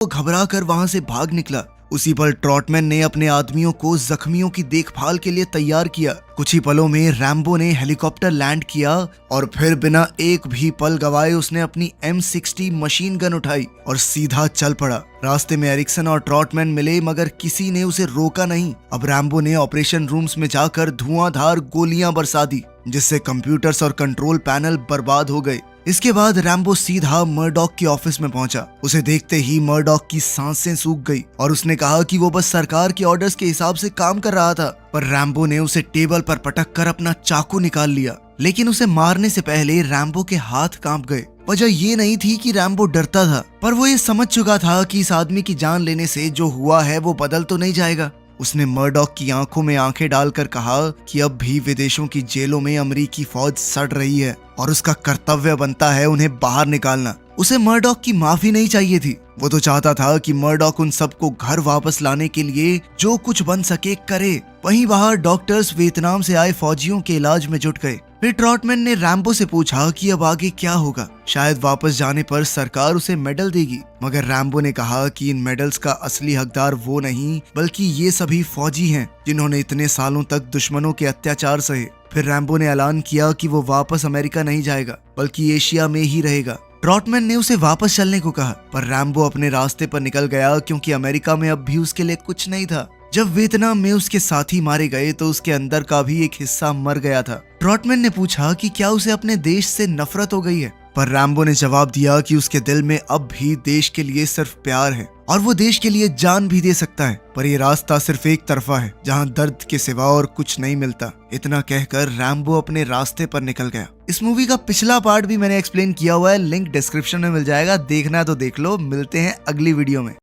वो घबरा कर वहां से भाग निकला। उसी पल ट्रॉटमैन ने अपने आदमियों को जख्मियों की देखभाल के लिए तैयार किया। कुछ ही पलों में रैम्बो ने हेलीकॉप्टर लैंड किया और फिर बिना एक भी पल गवाए उसने अपनी M60 मशीन गन उठाई और सीधा चल पड़ा। रास्ते में एरिक्सन और ट्रॉटमैन मिले मगर किसी ने उसे रोका नहीं। अब रैम्बो ने ऑपरेशन रूम्स में जाकर धुआंधार गोलियां बरसा दी, जिससे कंप्यूटर्स और कंट्रोल पैनल बर्बाद हो गए। इसके बाद रैम्बो सीधा मर्डॉक के ऑफिस में पहुंचा। उसे देखते ही मर्डॉक की सांसें सूख गई और उसने कहा कि वो बस सरकार के ऑर्डर्स के हिसाब से काम कर रहा था। पर रैम्बो ने उसे टेबल पर पटक कर अपना चाकू निकाल लिया, लेकिन उसे मारने से पहले रैम्बो के हाथ कांप गए। वजह ये नहीं थी कि रैम्बो डरता था, पर वो ये समझ चुका था कि इस आदमी की जान लेने से जो हुआ है वो बदल तो नहीं जाएगा। उसने मर्डॉक की आंखों में आंखें डालकर कहा कि अब भी विदेशों की जेलों में अमेरिकी फौज सड़ रही है और उसका कर्तव्य बनता है उन्हें बाहर निकालना। उसे मर्डॉक की माफी नहीं चाहिए थी। वो तो चाहता था कि मर्डॉक उन सबको घर वापस लाने के लिए जो कुछ बन सके करे। वहीं बाहर डॉक्टर्स वियतनाम से आए फौजियों के इलाज में जुट गए। फिर ट्रॉटमैन ने रैम्बो से पूछा कि अब आगे क्या होगा। शायद वापस जाने पर सरकार उसे मेडल देगी, मगर रैम्बो ने कहा कि इन मेडल्स का असली हकदार वो नहीं बल्कि ये सभी फौजी हैं जिन्होंने इतने सालों तक दुश्मनों के अत्याचार सहे। फिर रैम्बो ने ऐलान किया कि वो वापस अमेरिका नहीं जाएगा बल्कि एशिया में ही रहेगा। ट्रॉटमैन ने उसे वापस चलने को कहा, पर रैम्बो अपने रास्ते पर निकल गया क्योंकि अमेरिका में अब भी उसके लिए कुछ नहीं था। जब वियतनाम में उसके साथी मारे गए तो उसके अंदर का भी एक हिस्सा मर गया था। ट्रॉटमैन ने पूछा कि क्या उसे अपने देश से नफरत हो गई है, पर रैम्बो ने जवाब दिया कि उसके दिल में अब भी देश के लिए सिर्फ प्यार है और वो देश के लिए जान भी दे सकता है, पर ये रास्ता सिर्फ एक तरफा है जहाँ दर्द के सिवा और कुछ नहीं मिलता। इतना कहकर रैम्बो अपने रास्ते पर निकल गया। इस मूवी का पिछला पार्ट भी मैंने एक्सप्लेन किया हुआ है, लिंक डिस्क्रिप्शन में मिल जाएगा, देखना है तो देख लो। मिलते हैं अगली वीडियो में।